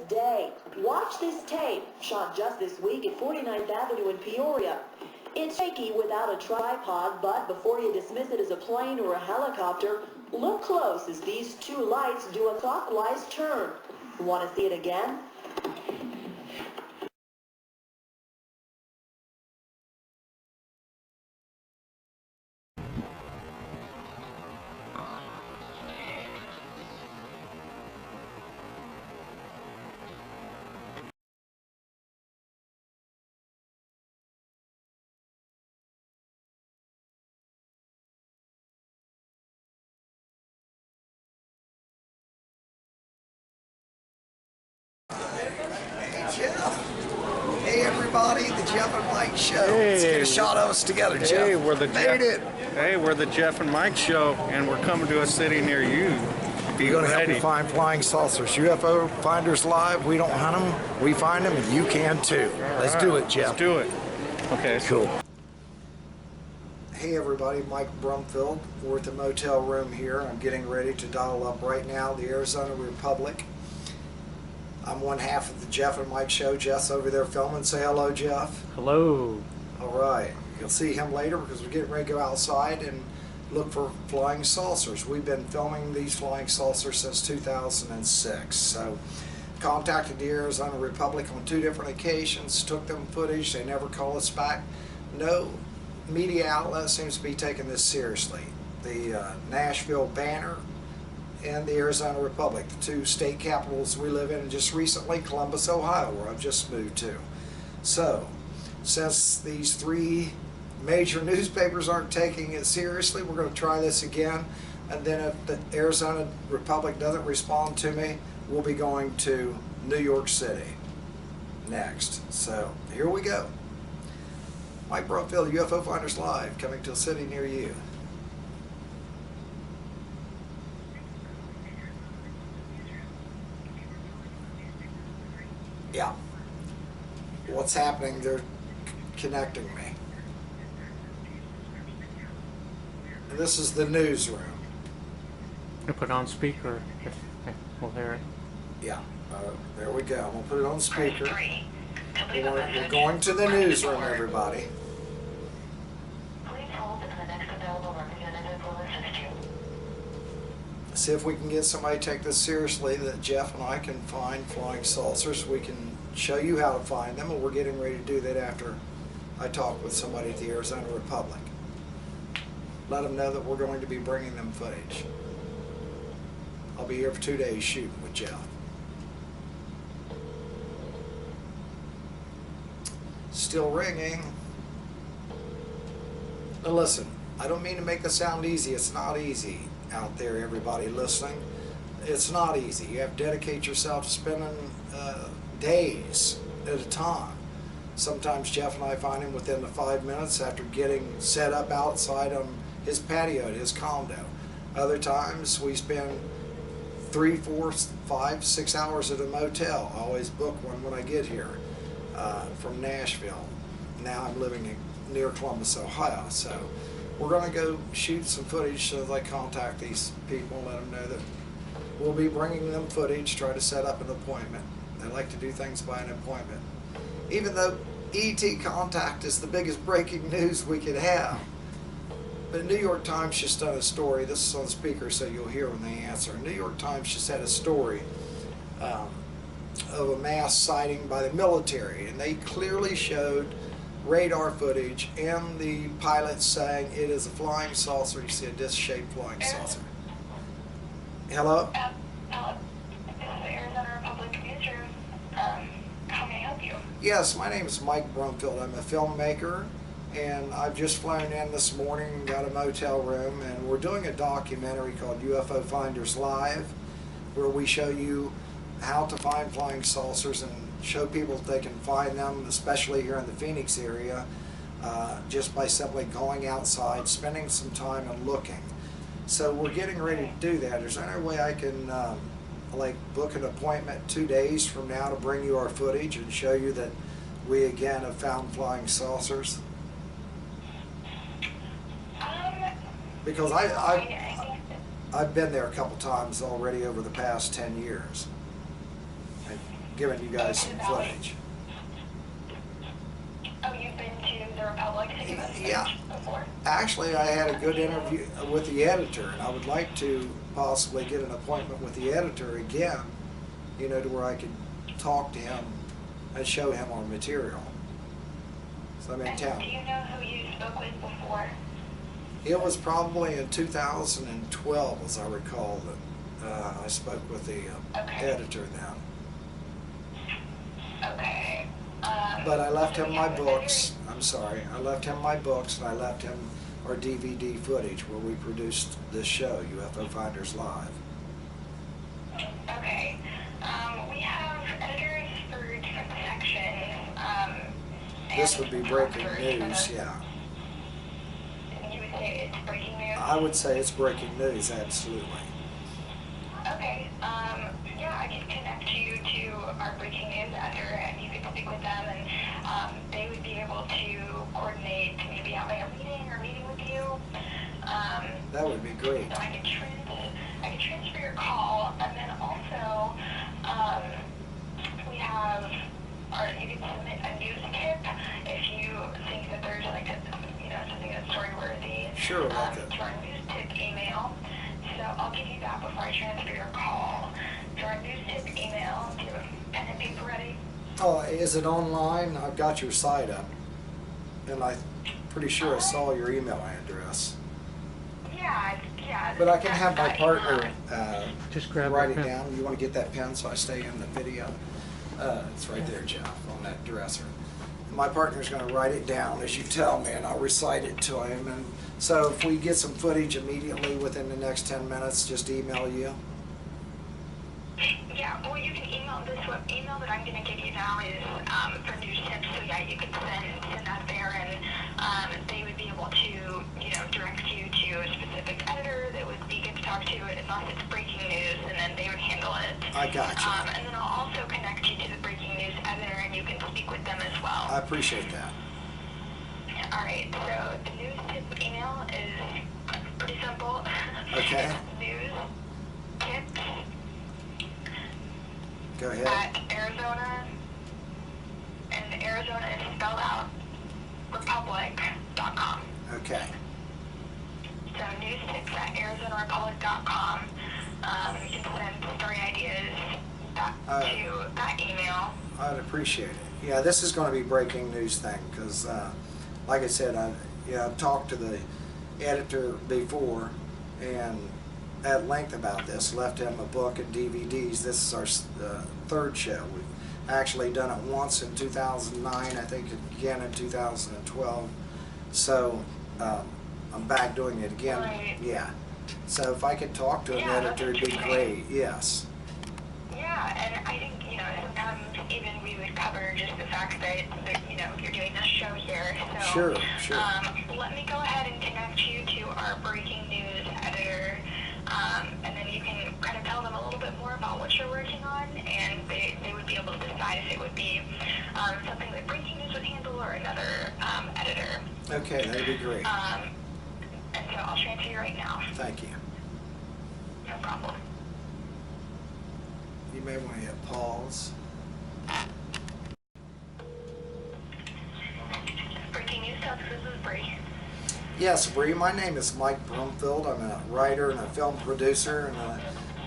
day. Watch this tape, shot just this week at 49th Avenue in Peoria. It's shaky without a tripod, but before you dismiss it as a plane or a helicopter, look close as these two lights do a clockwise turn. Want to see it again? Hey everybody, the Jeff and Mike Show. Hey. Let's get a shot of us together, Jeff. Hey, we're the Made it. Hey, we're the Jeff and Mike Show, and we're coming to a city near you. You're going to help me find flying saucers. UFO Finders Live. We don't hunt them, we find them, and you can too. Let's do it, Jeff. Let's do it. Okay. Cool. Hey everybody, Mike Brumfield. We're at the motel room here. I'm getting ready to dial up right now the Arizona Republic. I'm one half of the Jeff and Mike Show. Jeff's over there filming. Say hello, Jeff. Hello. All right. You'll see him later because we're getting ready to go outside and look for flying saucers. We've been filming these flying saucers since 2006. So contacted the Arizona Republic on 2 different occasions, took them footage. They never call us back. No media outlet seems to be taking this seriously. The Nashville Banner and the Arizona Republic, the 2 state capitals we live in, and just recently Columbus, Ohio, where I've just moved to. So, since these 3 major newspapers aren't taking it seriously, we're going to try this again, and then if the Arizona Republic doesn't respond to me, we'll be going to New York City next. So, here we go. Mike Brumfield, UFO Finders Live, coming to a city near you. Yeah. What's happening? They're connecting me. And this is the newsroom. You put it on speaker. We'll hear it. Yeah. There we go. We'll put it on speaker. We're going to the newsroom, everybody. Please hold and the next available representative will assist you. See if we can get somebody to take this seriously, that Jeff and I can find flying saucers. We can show you how to find them, and we're getting ready to do that after I talk with somebody at the Arizona Republic. Let them know that we're going to be bringing them footage. I'll be here for 2 days shooting with Jeff. Still ringing. Now listen, I don't mean to make this sound easy. It's not easy out there, everybody listening. It's not easy. You have to dedicate yourself to spending days at a time. Sometimes Jeff and I find him within the 5 minutes after getting set up outside on his patio at his condo. Other times we spend 3, 4, 5, 6 hours at a motel. I always book one when I get here from Nashville. Now I'm living near Columbus, Ohio. So we're going to go shoot some footage so that I contact these people, let them know that we'll be bringing them footage, try to set up an appointment. They like to do things by an appointment. Even though ET contact is the biggest breaking news we could have. But New York Times just done a story, this is on speaker so you'll hear when they answer. New York Times just had a story of a mass sighting by the military, and they clearly showed radar footage and the pilot saying it is a flying saucer. You see a disc-shaped flying saucer. Hello? Hello. This is the Arizona Republic Newsroom. How may I help you? Yes, my name is Mike Brumfield. I'm a filmmaker, and I've just flown in this morning, got a motel room, and we're doing a documentary called UFO Finders Live, where we show you how to find flying saucers and show people that they can find them, especially here in the Phoenix area, just by simply going outside, spending some time and looking. So we're getting ready to do that. Is there any way I can like book an appointment 2 days from now to bring you our footage and show you that we again have found flying saucers? Because I've been there a couple times already over the past 10 years. giving you guys some footage. Oh, you've been to the Republic to give us Yeah. footage before? Actually, I had a good interview with the editor, and I would like to possibly get an appointment with the editor again, you know, to where I could talk to him and show him our material. So I'm in And town. do you know who you spoke with before? It was probably in 2012, as I recall, that I spoke with the Okay. editor then. Okay. But I left him my yeah, books. I'm sorry. I left him my books, and I left him our DVD footage where we produced this show, UFO Finders Live. Okay. We have editors for different sections. This and would be breaking for news, some yeah. of- You would say it's breaking news? I would say it's breaking news, absolutely. Okay. Yeah, I can connect you to our breaking news editor, and you could speak with them, and they would be able to coordinate maybe having a meeting with you. That would be great. So I could transfer your call, and then also we have, or you can submit a news tip if you think that there's like a, you know, something that's story worthy. Sure, like it. To our news tip email. So I'll give you that before I transfer your call. To our news tip email, do you have a pen and paper ready? Oh, is it online? I've got your site up, and I'm pretty sure I saw your email address. Yeah. But I can have my that's partner Just grab write that it pen. down. You want to get that pen so I stay in the video? It's right there, Jeff, on that dresser. My partner's going to write it down as you tell me, and I'll recite it to him. And so if we get some footage immediately within the next 10 minutes, just email you. Yeah, well, you can email this email that I'm going to give you now is for news tips. So yeah, you can send that there, and they would be able to, you know, direct you to a specific editor that would be good to talk to, unless it's breaking news, and then they would handle it. I got you. And then I'll also connect you to the breaking news editor, and you can speak with them as well. I appreciate that. All right. So the news tip email is pretty simple. Okay. News tips Go ahead. at Arizona, and Arizona is spelled out, republic.com. Okay. So news tips at arizonarepublic.com. You can send story ideas to that email. I'd appreciate it. Yeah, this is going to be breaking news thing because, like I said, I've talked to the editor before and at length about this. Left him a book and DVDs. This is our third show. We've actually done it once in 2009, I think again in 2012. So I'm back doing it again. Right. Yeah. So if I could talk to an Yeah, that's editor, it'd be interesting. great. Yes. Yeah, and I think, you know, sometimes even we would cover just the fact that you know, you're doing this show here. So, Sure. let me go ahead and connect you to our breaking news editor, and then you can kind of tell them a little bit more about what you're working on, and they would be able to decide if it would be something that breaking news would handle or another editor. Okay, that'd be great. And so I'll transfer you right now. Thank you. No problem. You may want to hit pause. Breaking news talks, this is Bree. Yes, Bree, my name is Mike Brumfield. I'm a writer and a film producer, and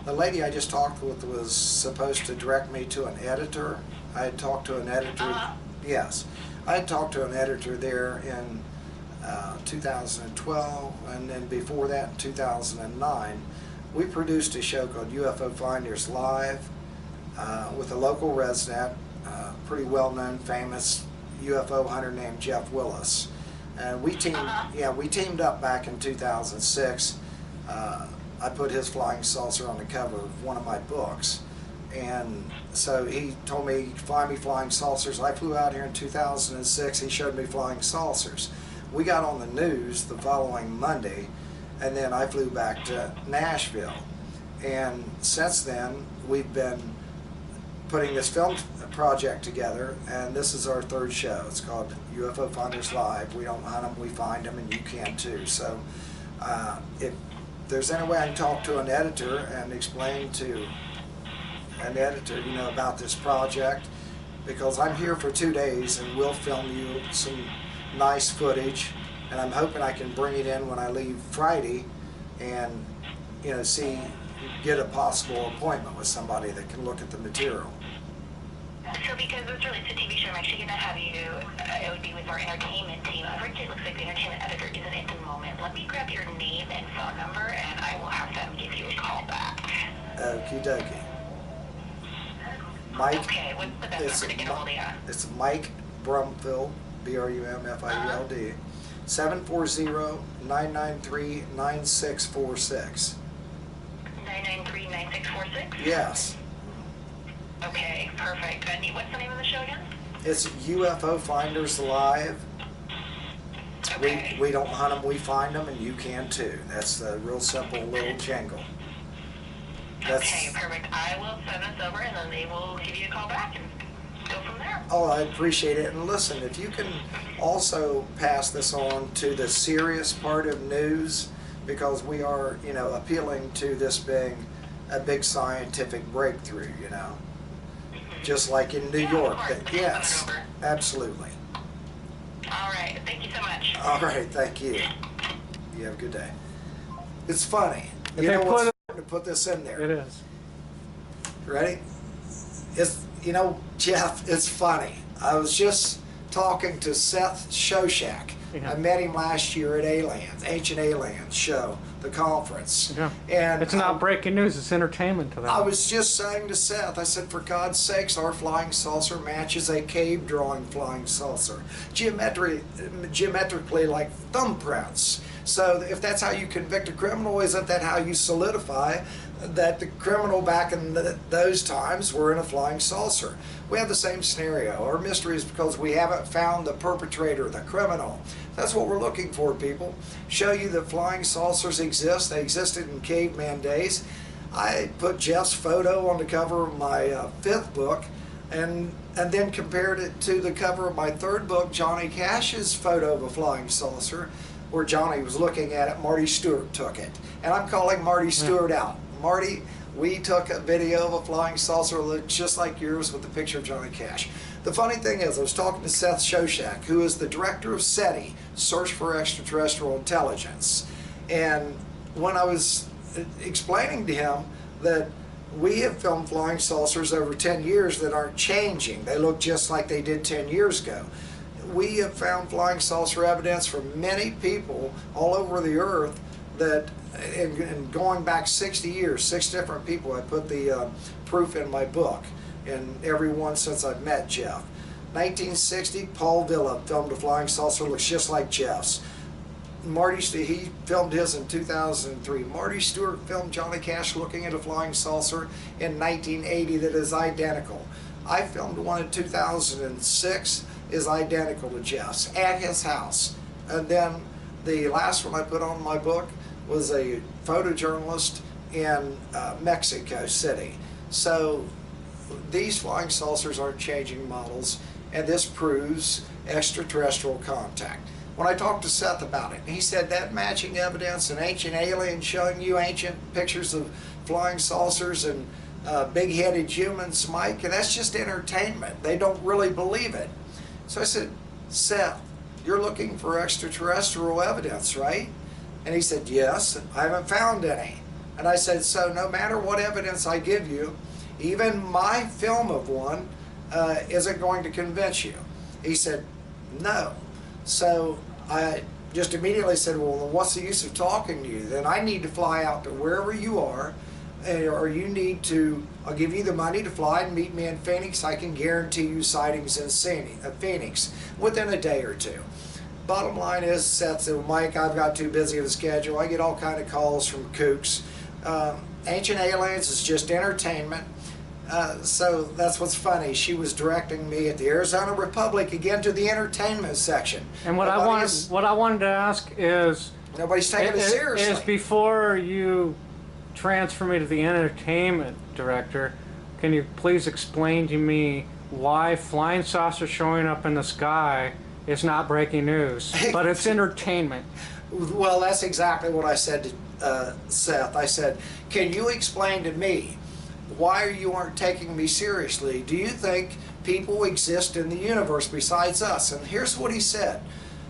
the lady I just talked with was supposed to direct me to an editor. I had talked to an editor. Yes, I had talked to an editor there in 2012, and then before that in 2009. We produced a show called UFO Finders Live with a local resident, pretty well-known, famous UFO hunter named Jeff Willis. And we teamed up back in 2006. I put his flying saucer on the cover of one of my books. And so he told me to find me flying saucers. I flew out here in 2006. He showed me flying saucers. We got on the news the following Monday, and then I flew back to Nashville. And since then, we've been putting this film project together, and this is our third show. It's called UFO Finders Live. We don't hunt them, we find them, and you can too. So if there's any way I can talk to an editor and explain to an editor, you know, about this project, because I'm here for 2 days and we'll film you some nice footage, and I'm hoping I can bring it in when I leave Friday and, you know, get a possible appointment with somebody that can look at the material. So because this relates to TV show, I'm actually going to have you, it would be with our entertainment team. Unfortunately, it looks like the entertainment editor isn't at the moment. Let me grab your name and phone number, and I will have them give you a call back. Okie dokie. Mike. Okay, what's the best number to get a hold of you? It's Mike Brumfield, Brumfield, 740-993-9646. 993-9646? Yes. Okay, perfect. And what's the name of the show again? It's Ufo Finders Live. Okay. We don't hunt them, we find them, and you can too. That's a real simple little jingle. Okay, perfect. I will send this over, and then they will give you a call back and go from there. Oh, I appreciate it. And listen, if you can also pass this on to the serious part of news, because we are, you know, appealing to this being a big scientific breakthrough, you know. Just like in New York. Yes, absolutely. All right. Thank you so much. All right, thank you. You have a good day. It's funny. If You they know put what's to put this in there? It is. Ready? It's, you know, Jeff, it's funny. I was just talking to Seth Shoshack. Yeah. I met him last year at Aliens, Ancient Aliens show, the conference. Yeah. And It's not breaking news, it's entertainment to them. I was just saying to Seth, I said, for God's sakes, our flying saucer matches a cave drawing flying saucer. Geometrically like thumbprints. So if that's how you convict a criminal, isn't that how you solidify that the criminal back in those times were in a flying saucer? We have the same scenario. Our mystery is because we haven't found the perpetrator, the criminal. That's what we're looking for, people. Show you that flying saucers exist. They existed in caveman days. I put Jeff's photo on the cover of my 5th book, and then compared it to the cover of my 3rd book, Johnny Cash's photo of a flying saucer, where Johnny was looking at it. Marty Stewart took it. And I'm calling Marty Stewart out. Marty, we took a video of a flying saucer that looked just like yours with the picture of Johnny Cash. The funny thing is, I was talking to Seth Shoshack, who is the director of SETI, Search for Extraterrestrial Intelligence. And when I was explaining to him that we have filmed flying saucers over 10 years that aren't changing. They look just like they did 10 years ago. We have found flying saucer evidence from many people all over the earth that, and going back 60 years, 6 different people. I put the proof in my book, and every one since I've met Jeff. 1960, Paul Villa filmed a flying saucer, looks just like Jeff's. He filmed his in 2003. Marty Stewart filmed Johnny Cash looking at a flying saucer in 1980 that is identical. I filmed one in 2006, is identical to Jeff's, at his house. And then the last one I put on my book was a photojournalist in Mexico City. So these flying saucers aren't changing models, and this proves extraterrestrial contact. When I talked to Seth about it, he said that matching evidence and Ancient Aliens showing you ancient pictures of flying saucers and big-headed humans, Mike, and that's just entertainment. They don't really believe it. So I said, Seth, you're looking for extraterrestrial evidence, right? And he said, yes, I haven't found any. And I said, so no matter what evidence I give you, even my film of one isn't going to convince you. He said, no. So I just immediately said, well, what's the use of talking to you? Then I need to fly out to wherever you are, or you need to, I'll give you the money to fly and meet me in Phoenix. I can guarantee you sightings in Phoenix within a day or 2. Bottom line is, Seth said, well, Mike, I've got too busy of a schedule. I get all kind of calls from kooks. Ancient Aliens is just entertainment. So that's what's funny. She was directing me at the Arizona Republic again to the entertainment section. And what I wanted to ask is, nobody's taking it seriously. Is before you transfer me to the entertainment director, can you please explain to me why flying saucers showing up in the sky is not breaking news, but it's entertainment? Well, that's exactly what I said to Seth. I said, can you explain to me why you aren't taking me seriously? Do you think people exist in the universe besides us? And here's what he said.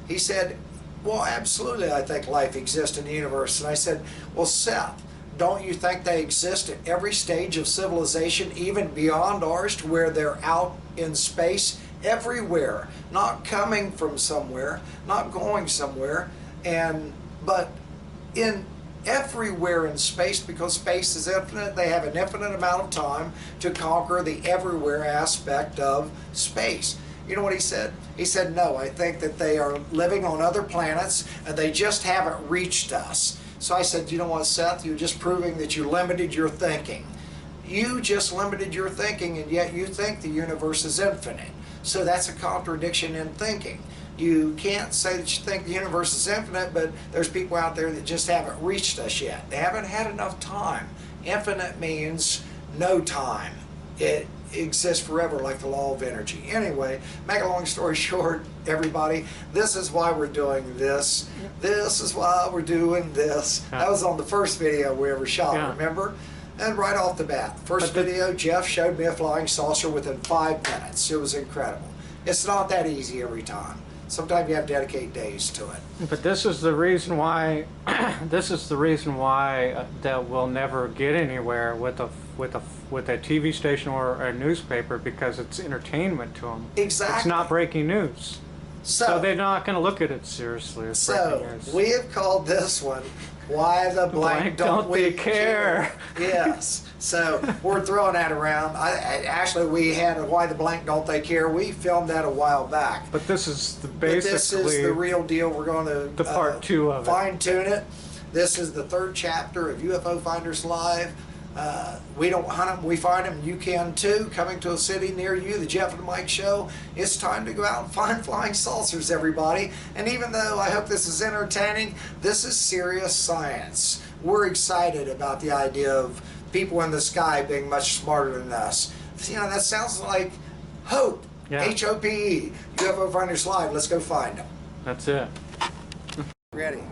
He said, well, absolutely, I think life exists in the universe. And I said, well, Seth, don't you think they exist at every stage of civilization, even beyond ours, to where they're out in space, everywhere, not coming from somewhere, not going somewhere, but in everywhere in space, because space is infinite. They have an infinite amount of time to conquer the everywhere aspect of space. You know what he said? He said, no, I think that they are living on other planets and they just haven't reached us. So I said, you know what, Seth, you're just proving that you limited your thinking. You just limited your thinking, and yet you think the universe is infinite. So that's a contradiction in thinking. You can't say that you think the universe is infinite, but there's people out there that just haven't reached us yet. They haven't had enough time. Infinite means no time. It exists forever, like the law of energy. Anyway, make a long story short, everybody, this is why we're doing this. This is why we're doing this. That was on the first video we ever shot, remember? And right off the bat, first video, Jeff showed me a flying saucer within 5 minutes. It was incredible. It's not that easy every time. Sometimes you have to dedicate days to it. But this is the reason why. This is the reason why that we'll never get anywhere with a TV station or a newspaper, because it's entertainment to them. Exactly. It's not breaking news. So they're not going to look at it seriously as breaking news. We have called this one, Why the Blank Don't We Care? Yes. So we're throwing that around. Actually, we had a Why the Blank Don't They Care. We filmed that a while back. But this is basically this is the real deal. We're going to the part 2 of it. Fine-tune it. This is the 3rd chapter of UFO Finders Live. We don't hunt them, we find them. You can too. Coming to a city near you, the Jeff and Mike Show. It's time to go out and find flying saucers, everybody. And even though I hope this is entertaining, this is serious science. We're excited about the idea of people in the sky being much smarter than us. You know, that sounds like hope. Yeah. H-O-P-E. UFO Finders Live. Let's go find them. That's it. Ready?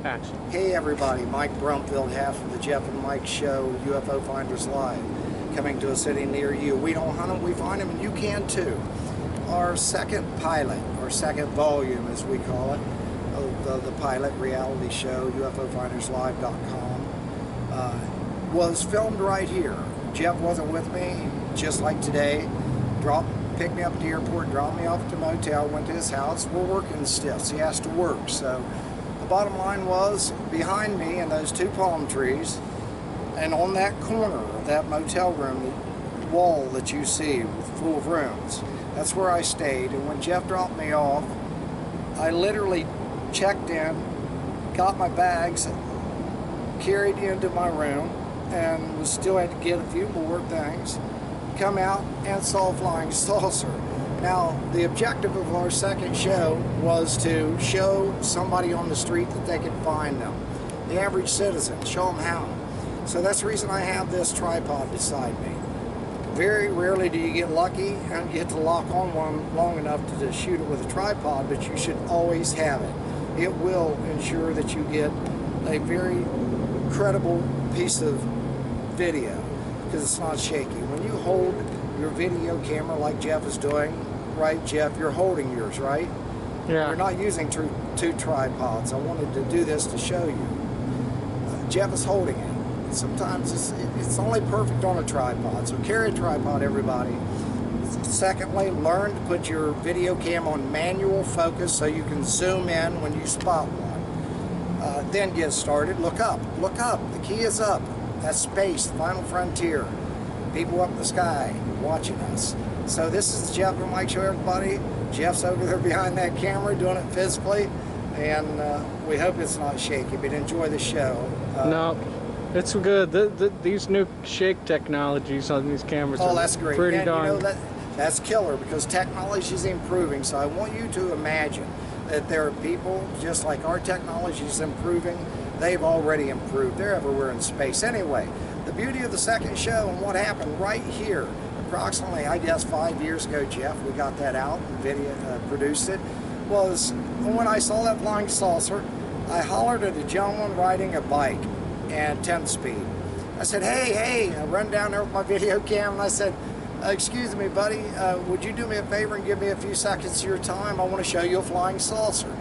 Action. Hey everybody, Mike Brumfield, half of the Jeff and Mike Show, UFO Finders Live, coming to a city near you. We don't hunt them, we find them, and you can too. Our second pilot, or second volume as we call it, of the pilot reality show, UFOFindersLive.com, was filmed right here. Jeff wasn't with me, just like today. Picked me up at the airport, dropped me off at the motel, went to his house. We're working still, so he has to work. So the bottom line was, behind me in those 2 palm trees, and on that corner of that motel room, the wall that you see full of rooms, that's where I stayed. And when Jeff dropped me off, I literally checked in, got my bags, carried into my room, and still had to get a few more things, come out and saw a flying saucer. Now, the objective of our second show was to show somebody on the street that they could find them. The average citizen, show them how. So that's the reason I have this tripod beside me. Very rarely do you get lucky and get to lock on one long enough to shoot it with a tripod, but you should always have it. It will ensure that you get a very credible piece of video, because it's not shaky. When you hold your video camera like Jeff is doing, right, Jeff, you're holding yours, right? Yeah. You're not using 2 tripods. I wanted to do this to show you. Jeff is holding it. Sometimes it's only perfect on a tripod, so carry a tripod, everybody. Secondly, learn to put your video cam on manual focus so you can zoom in when you spot one. Then get started. Look up. Look up. The key is up. That's space, the final frontier. People up in the sky watching us. So this is the Jeff and Mike Show, everybody. Jeff's over there behind that camera doing it physically, and we hope it's not shaky, but enjoy the show. No, it's good. These new shake technologies on these cameras are that's great. Pretty and darn. You know, that's killer, because technology is improving. So I want you to imagine that there are people, just like our technology is improving, they've already improved. They're everywhere in space. Anyway, the beauty of the second show and what happened right here, approximately, I guess, 5 years ago, Jeff, we got that out and video produced it, was when I saw that flying saucer, I hollered at a gentleman riding a bike at 10 speed. I said, hey, I run down there with my video cam and I said, excuse me, buddy, would you do me a favor and give me a few seconds of your time? I want to show you a flying saucer.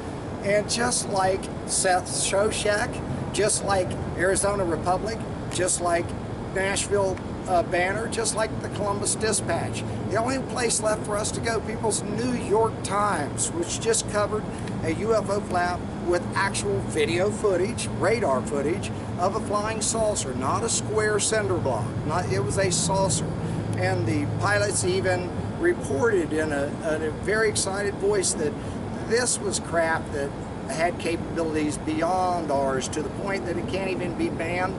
And just like Seth Shoshack, just like Arizona Republic, just like Nashville Banner, just like the Columbus Dispatch, the only place left for us to go, people's New York Times, which just covered a UFO flap with actual video footage, radar footage of a flying saucer, not a square cinder block. It was a saucer. And the pilots even reported in a very excited voice that this was craft that had capabilities beyond ours, to the point that it can't even be manned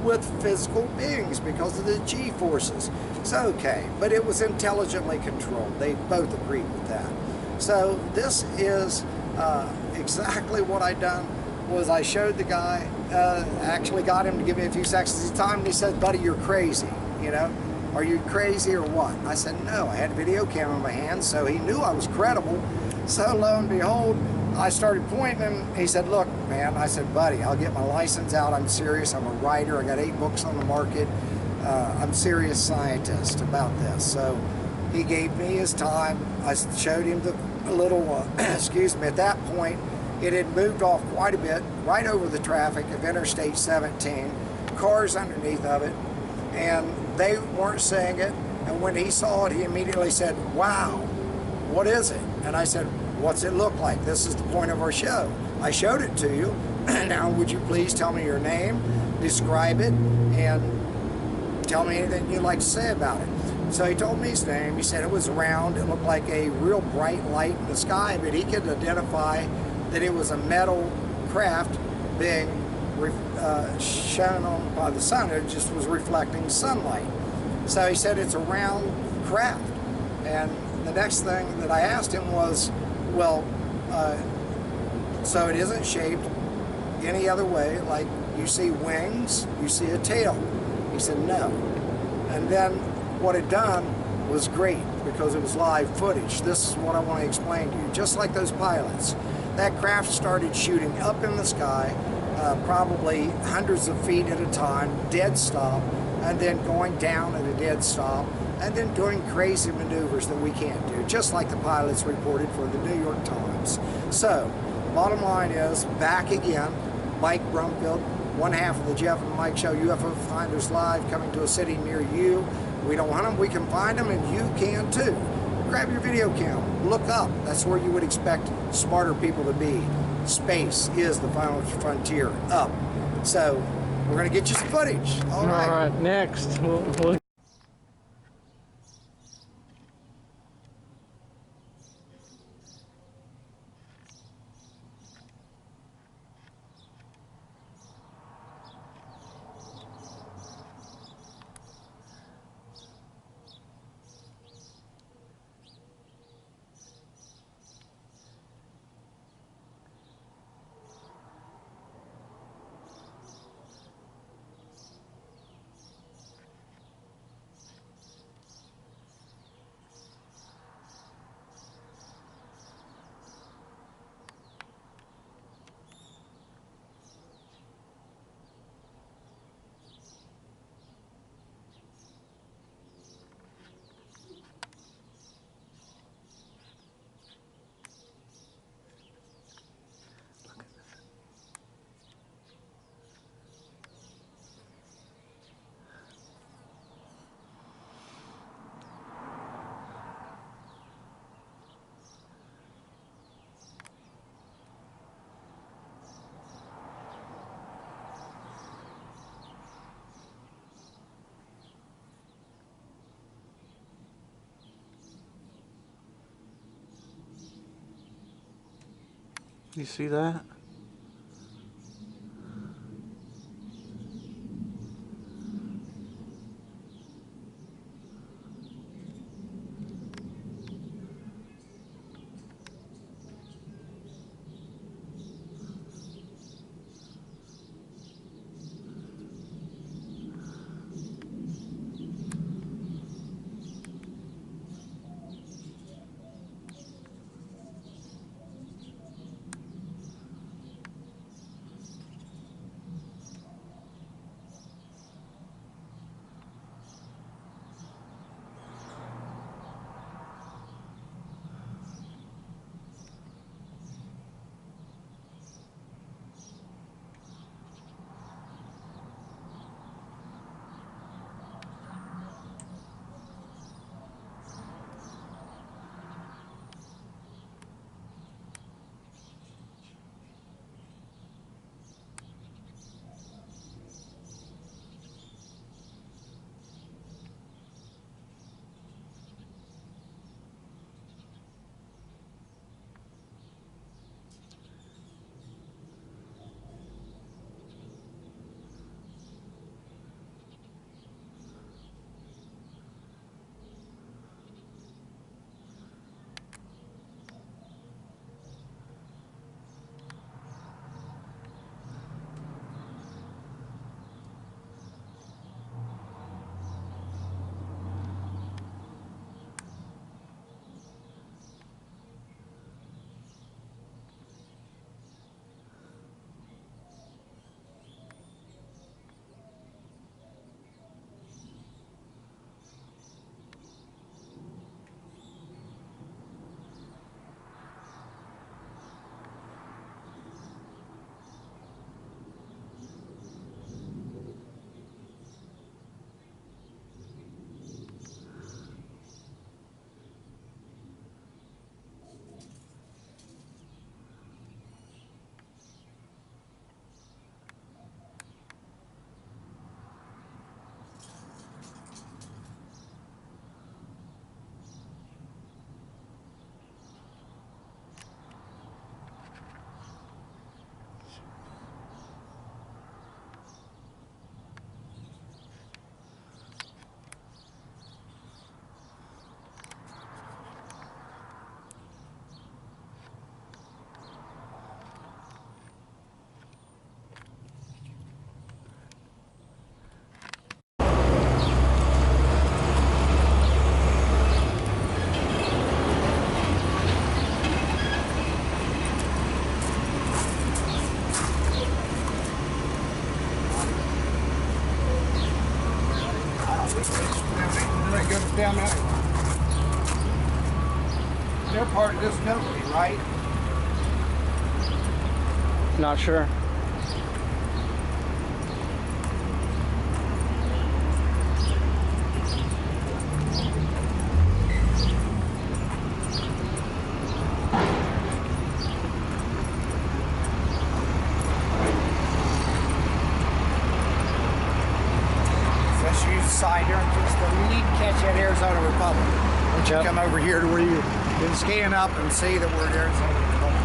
with physical beings because of the G-forces. It's okay, but it was intelligently controlled. They both agreed with that. So this is exactly what I done. Was I showed the guy, actually got him to give me a few seconds of time, and he said, buddy, you're crazy, you know? Are you crazy or what? I said, no, I had a video camera in my hand, so he knew I was credible. So lo and behold, I started pointing him. He said, look, man. I said, buddy, I'll get my license out. I'm serious. I'm a writer. I got 8 books on the market. I'm a serious scientist about this. So he gave me his time. I showed him the little, excuse me, at that point, it had moved off quite a bit, right over the traffic of Interstate 17, cars underneath of it, and they weren't seeing it. And when he saw it, he immediately said, wow, what is it? And I said, what's it look like? This is the point of our show. I showed it to you. Now, would you please tell me your name, describe it, and tell me anything you'd like to say about it? So he told me his name. He said it was round. It looked like a real bright light in the sky, but he could identify that it was a metal craft being shone on by the sun. It just was reflecting sunlight. So he said it's a round craft. And the next thing that I asked him was, well, so it isn't shaped any other way, like you see wings, you see a tail? He said no. And then what it done was great, because it was live footage. This is what I want to explain to you. Just like those pilots, that craft started shooting up in the sky, probably hundreds of feet at a time, dead stop, and then going down at a dead stop, and then doing crazy maneuvers that we can't do, just like the pilots reported for the New York Times. So, bottom line is, back again, Mike Brumfield, one half of the Jeff and Mike Show, UFO Finders Live, coming to a city near you. We don't hunt them, we can find them, and you can too. Grab your video camera, look up. That's where you would expect smarter people to be. Space is the final frontier, up. So, we're gonna get you some footage. All right. All right, next. We'll You see that? they're part of this company, right? Not sure. Let's use the side here. We need to catch that Arizona Republic. Why don't you come over here to where you can scan up and see that we're at Arizona Republic.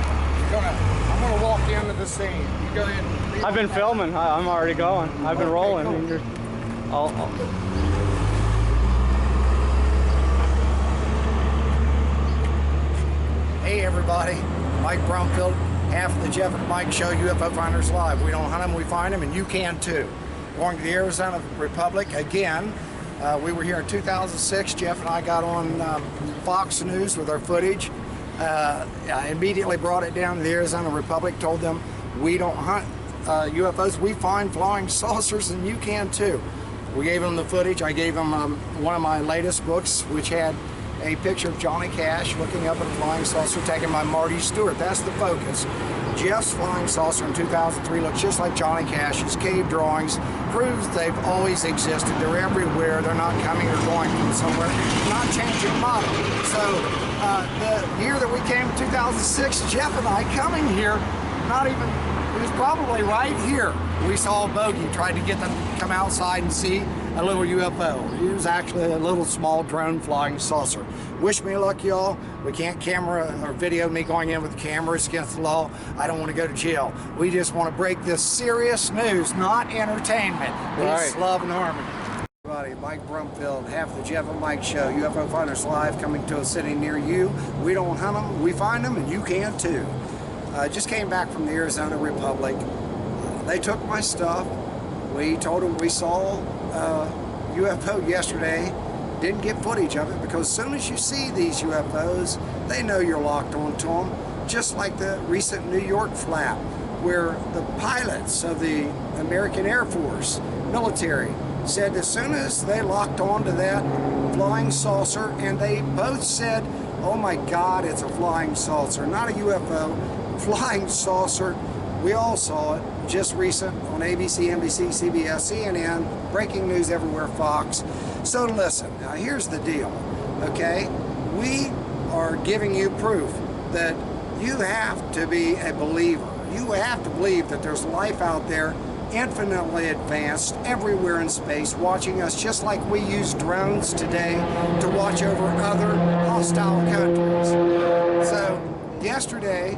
I'm gonna walk into the scene. You go ahead and I've been filming. I'm already going. I've been rolling. cool. And you're, Hey everybody, Mike Brumfield, half of the Jeff and Mike Show, UFO Finders Live. We don't hunt them, we find them, and you can too. Going to the Arizona Republic again. We were here in 2006. Jeff and I got on Fox News with our footage. I immediately brought it down to the Arizona Republic, told them we don't hunt UFOs, we find flying saucers, and you can too. We gave them the footage. I gave them one of my latest books, which had a picture of Johnny Cash looking up at a flying saucer taken by Marty Stewart. That's the focus. Jeff's flying saucer in 2003 looks just like Johnny Cash's. Cave drawings proves they've always existed. They're everywhere. They're not coming or going from somewhere. Not changing model. So the year that we came in 2006, Jeff and I coming here, not even, it was probably right here. We saw a bogey, tried to get them to come outside and see a little UFO. It was actually a little small drone flying saucer. Wish me luck, y'all. We can't camera or video me going in with the camera. It's against the law. I don't want to go to jail. We just want to break this serious news, not entertainment. Peace, love, and harmony. Everybody, Mike Brumfield, half of the Jeff and Mike Show, UFO Finders Live, coming to a city near you. We don't hunt them, we find them, and you can too. Just came back from the Arizona Republic. They took my stuff. We told them we saw UFO yesterday. Didn't get footage of it because as soon as you see these UFOs, they know you're locked onto them. Just like the recent New York flap, where the pilots of the American Air Force military said as soon as they locked onto that flying saucer, and they both said, oh my God, it's a flying saucer, not a UFO, flying saucer. We all saw it just recent on ABC, NBC, CBS, CNN, breaking news everywhere, Fox. So listen, now here's the deal, okay? We are giving you proof that you have to be a believer. You have to believe that there's life out there infinitely advanced everywhere in space watching us, just like we use drones today to watch over other hostile countries. So yesterday,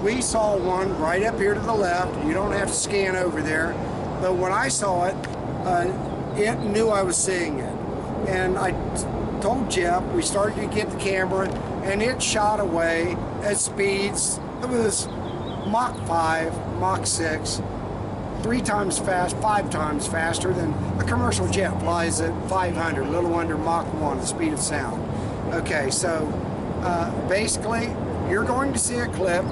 we saw one right up here to the left. You don't have to scan over there. But when I saw it, it knew I was seeing it. And I told Jeff, we started to get the camera, and it shot away at speeds. It was Mach 5, Mach 6, 3 times fast, 5 times faster than a commercial jet flies at 500, a little under Mach 1, the speed of sound. Okay, so basically, you're going to see a clip.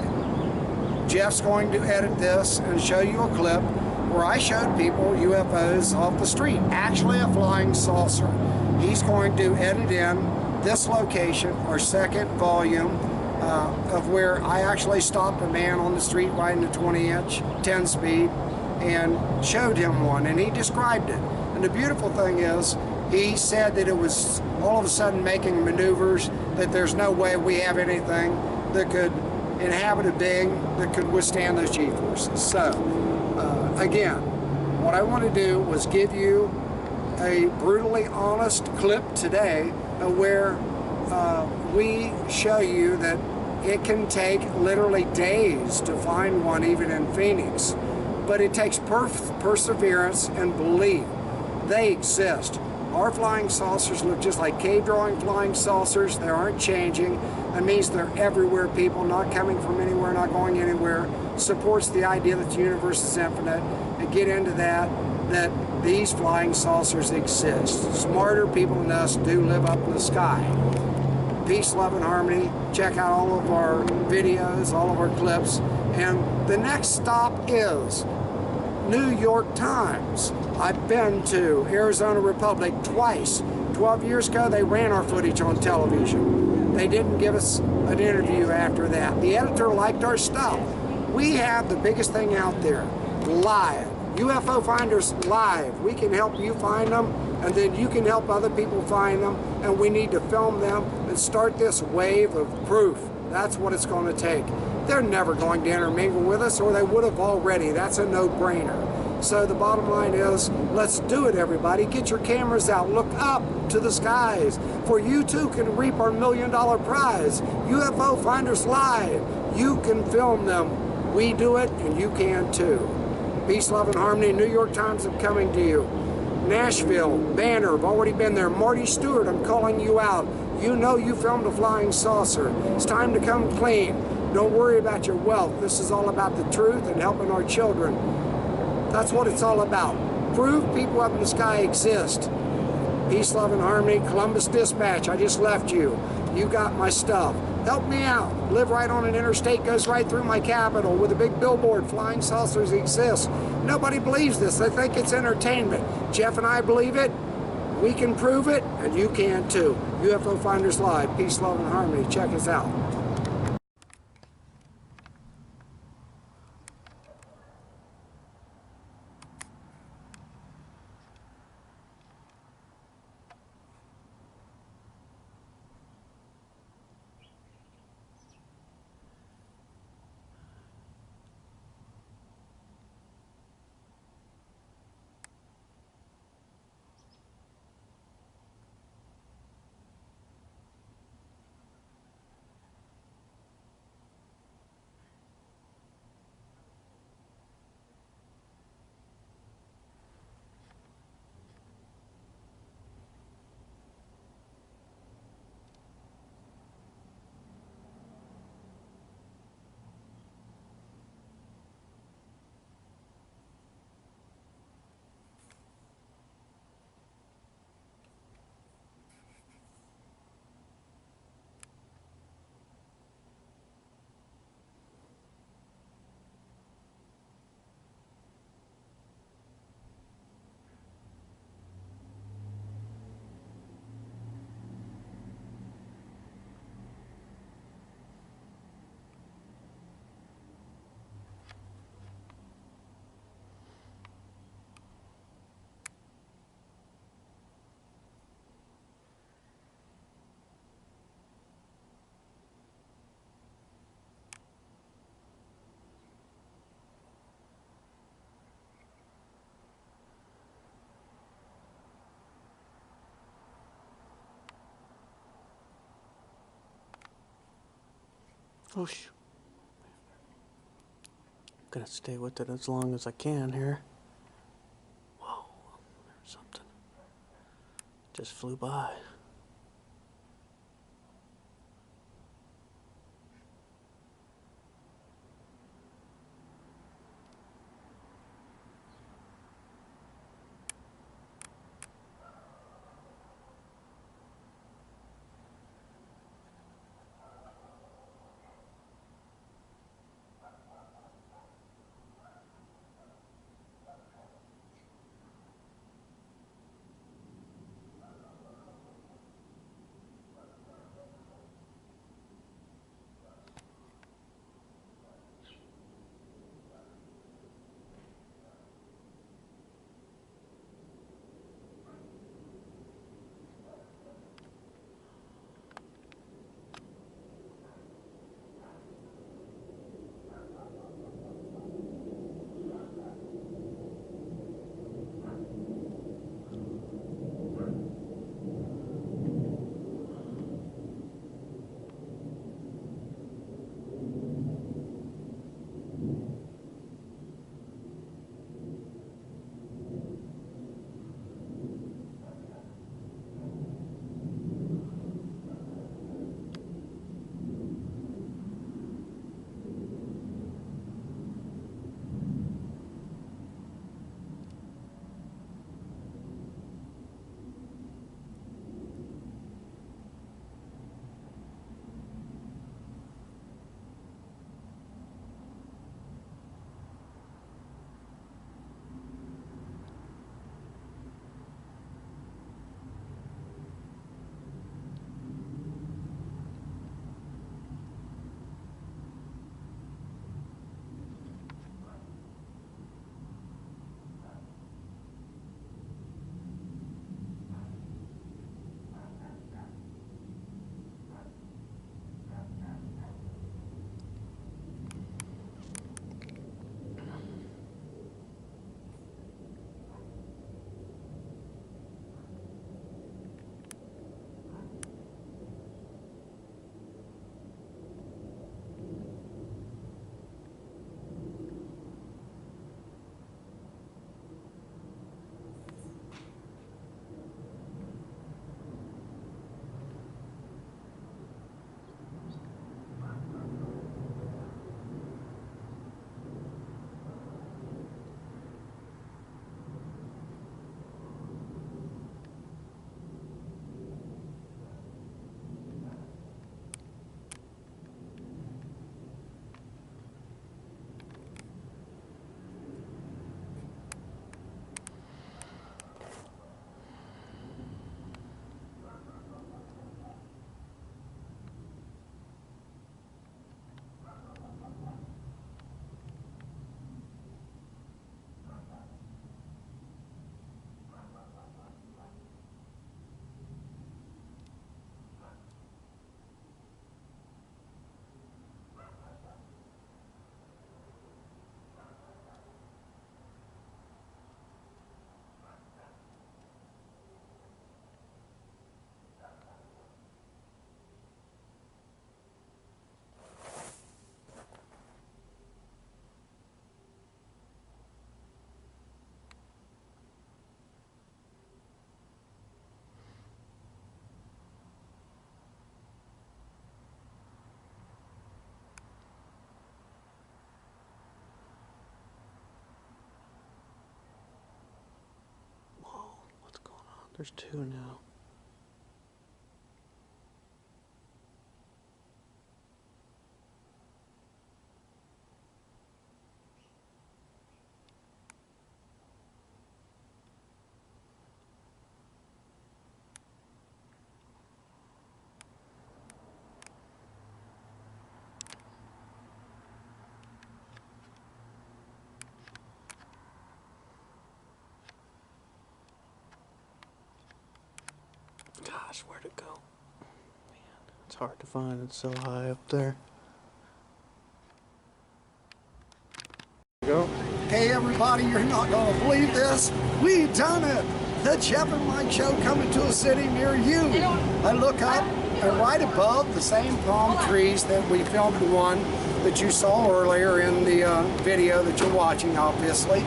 Jeff's going to edit this and show you a clip where I showed people UFOs off the street, actually a flying saucer. He's going to edit in this location, our second volume, of where I actually stopped a man on the street riding a 20-inch, 10-speed, and showed him one, and he described it. And the beautiful thing is, he said that it was all of a sudden making maneuvers, that there's no way we have anything that could inhabit a being that could withstand those G-forces. So, again, what I want to do was give you a brutally honest clip today where we show you that it can take literally days to find one, even in Phoenix. But it takes perseverance and belief. They exist. Our flying saucers look just like cave drawing flying saucers. They aren't changing. That means they're everywhere, people, not coming from anywhere, not going anywhere. Supports the idea that the universe is infinite. And get into that these flying saucers exist. Smarter people than us do live up in the sky. Peace, love, and harmony. Check out all of our videos, all of our clips. And the next stop is New York Times. I've been to Arizona Republic twice. 12 years ago, they ran our footage on television. They didn't give us an interview after that. The editor liked our stuff. We have the biggest thing out there, live. UFO Finders live. We can help you find them, and then you can help other people find them, and we need to film them and start this wave of proof. That's what it's going to take. They're never going to intermingle with us, or they would have already. That's a no-brainer. So the bottom line is, let's do it, everybody. Get your cameras out. Look up to the skies, for you too can reap our $1 million prize. UFO Finders Live. You can film them. We do it, and you can too. Peace, love, and harmony. New York Times, I'm coming to you. Nashville, Banner, I've already been there. Marty Stewart, I'm calling you out. You know you filmed a flying saucer. It's time to come clean. Don't worry about your wealth. This is all about the truth and helping our children. That's what it's all about. Prove people up in the sky exist. Peace, love, and harmony. Columbus Dispatch, I just left you. You got my stuff. Help me out. Live right on an interstate, goes right through my capital with a big billboard, flying saucers exist. Nobody believes this. They think it's entertainment. Jeff and I believe it. We can prove it, and you can too. UFO Finders Live. Peace, love, and harmony. Check us out. Whoosh. I'm gonna stay with it as long as I can here. Whoa, there's something. Just flew by. There's two now. Gosh, where'd it go? Man, it's hard to find. It's so high up there. Go. Hey everybody, you're not going to believe this. We done it! The Jeff and Mike Show coming to a city near you. I look up and right above the same palm trees that we filmed the one that you saw earlier in the video that you're watching, obviously,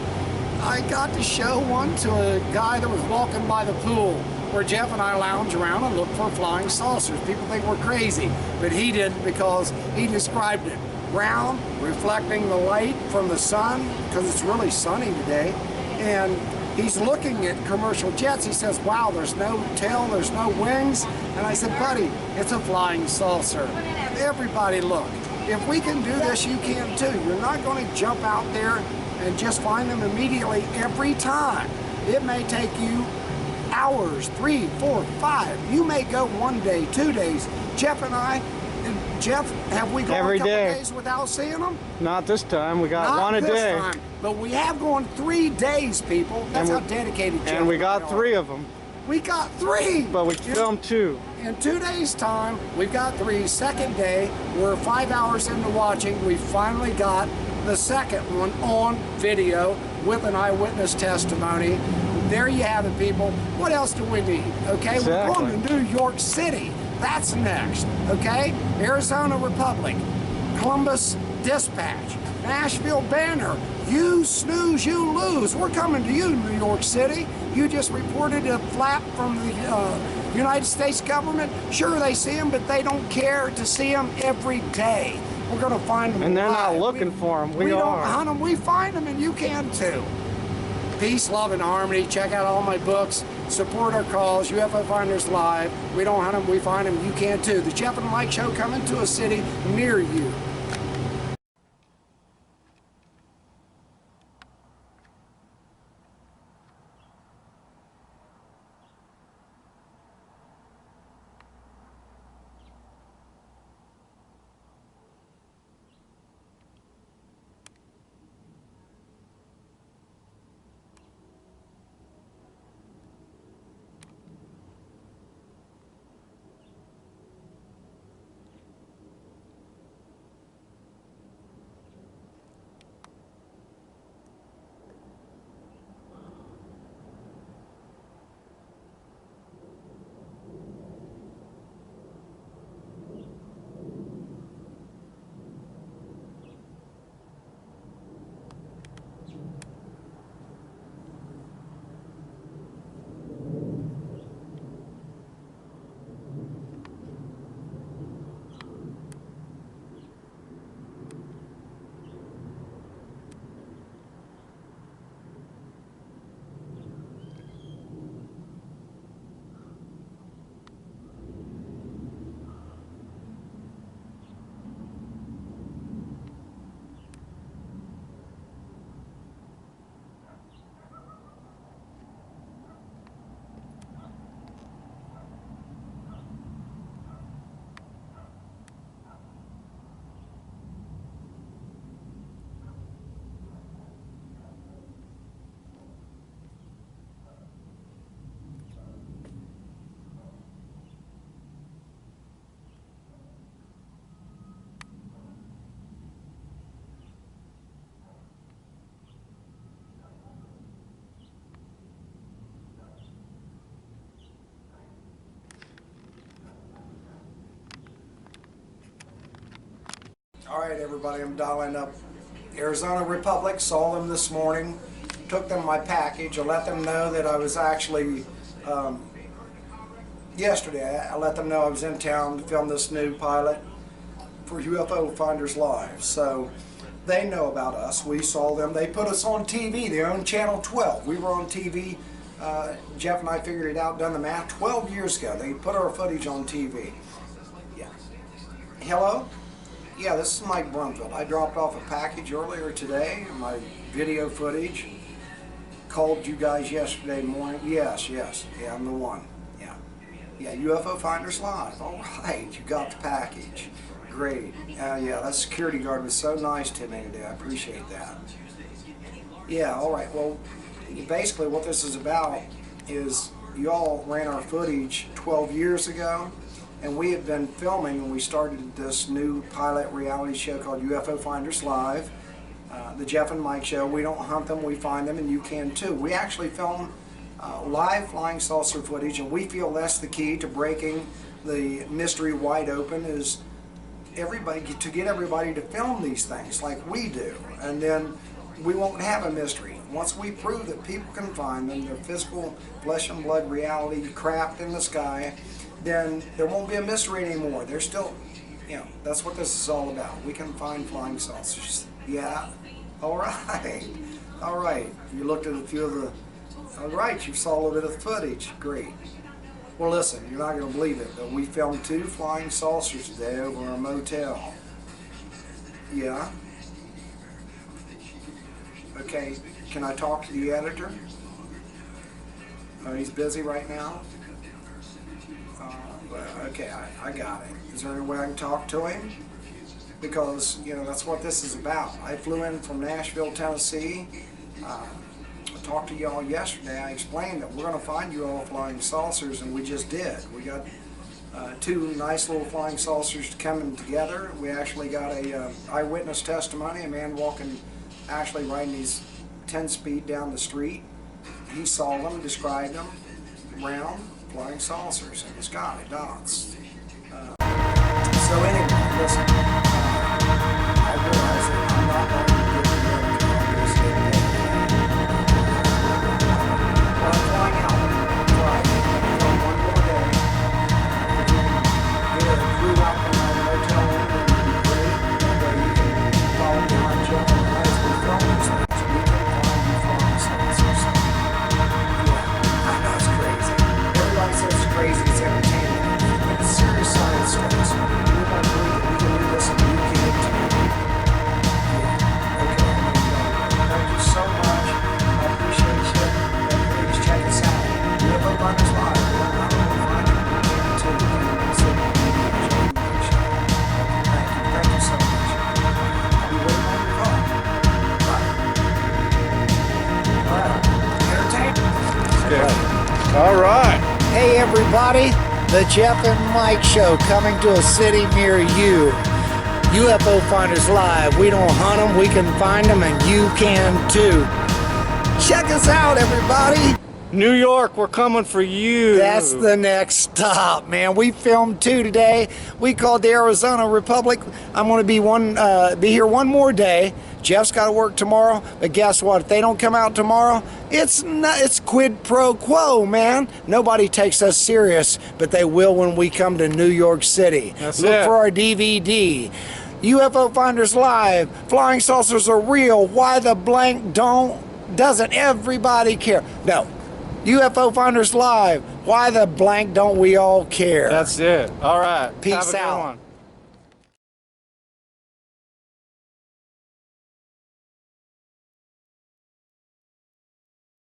I got to show one to a guy that was walking by the pool where Jeff and I lounge around and look for flying saucers. People think we're crazy, but he didn't because he described it. Round, reflecting the light from the sun, because it's really sunny today, and he's looking at commercial jets. He says, wow, there's no tail, there's no wings. And I said, buddy, it's a flying saucer. Everybody look. If we can do this, you can too. You're not going to jump out there and just find them immediately every time. It may take you hours, 3, 4, 5. You may go 1 day, 2 days. Jeff and I, Jeff, have we gone Every a couple day. days without seeing them? Not this time. We got Not one a this day. time, but we have gone 3 days, people. That's how dedicated Jeff And we I got are. 3 of them. We got 3! But we filmed 2. In 2 days' time, we've got 3. Second day, we're 5 hours into watching. We finally got the second one on video with an eyewitness testimony. There you have it, people. What else do we need? Okay, Exactly. We're going to New York City. That's next. Okay, Arizona Republic, Columbus Dispatch, Nashville Banner. You snooze, you lose. We're coming to you, New York City. You just reported a flap from the United States government. Sure, they see them, but they don't care to see them every day. We're going to find them And they're not alive. looking for them. We don't are. hunt them. We find them, and you can too. Peace, love, and harmony. Check out all my books. Support our cause. UFO Finders Live. We don't hunt them. We find them. You can too. The Jeff and Mike Show coming to a city near you. All right, everybody, I'm dialing up Arizona Republic. Saw them this morning, took them my package. I let them know that I was actually, yesterday, I let them know I was in town to film this new pilot for UFO Finders Live. So they know about us. We saw them. They put us on TV. They own Channel 12. We were on TV Jeff and I figured it out, done the math 12 years ago. They put our footage on TV. Yeah. Hello? Yeah, this is Mike Brumfield. I dropped off a package earlier today, my video footage. Called you guys yesterday morning. Yes, yes. Yeah, I'm the one. Yeah. Yeah, UFO Finders Live. All right, you got the package. Great. Yeah, that security guard was so nice to me today. I appreciate that. Yeah, all right. Well, basically what this is about is you all ran our footage 12 years ago, and we have been filming, and we started this new pilot reality show called UFO Finders Live, the Jeff and Mike show. We don't hunt them, we find them, and you can too. We actually film live flying saucer footage, and we feel that's the key to breaking the mystery wide open, is to get everybody to film these things like we do, and then we won't have a mystery. Once we prove that people can find them, they're physical flesh and blood reality craft in the sky, then there won't be a mystery anymore. There's still, that's what this is all about. We can find flying saucers. Yeah? All right. All right. You looked at a few of the, all right, you saw a little bit of footage. Great. Well, listen, you're not going to believe it, but we filmed 2 flying saucers today over a motel. Yeah? Okay, can I talk to the editor? Oh, he's busy right now? Okay, I got it. Is there any way I can talk to him? Because, that's what this is about. I flew in from Nashville, Tennessee. I talked to y'all yesterday. I explained that we're going to find you all flying saucers, and we just did. We got 2 nice little flying saucers coming together. We actually got a eyewitness testimony, a man walking, actually riding these 10-speed down the street. He saw them, described them, round flying saucers in the sky, dots. So anyway, listen, I realize that I'm not going to get the Congress but I'm flying out Friday for one more day. If you can get a crew out from our motel room, it would be great. That way you can follow behind Jeff and I as we film these things. We can find you flying saucers. Yeah, I know it's crazy. Everybody says it's crazy, it's entertaining. But it's serious science stuff. So we don't believe that we can do this and you can too. Yeah, okay. Thank you so much. I appreciate you. And please check us out. UFO Finders Live. We're not going to find it. We can too. Thank you so much. I'll be waiting on your call. Bye. All right. Entertainment. Good. All right. Hey everybody, the Jeff and Mike Show coming to a city near you. UFO Finders Live. We don't hunt them, we can find them, and you can too. Check us out, everybody. New York, we're coming for you. That's the next stop, man. We filmed 2 today. We called the Arizona Republic. I'm going to be here one more day. Jeff's got to work tomorrow, but guess what? If they don't come out tomorrow, it's quid pro quo, man. Nobody takes us serious, but they will when we come to New York City. Look for our DVD. UFO Finders Live. Flying saucers are real. Why the blank doesn't everybody care? No. UFO Finders Live. Why the blank don't we all care? That's it. All right. Peace Have a good out. one.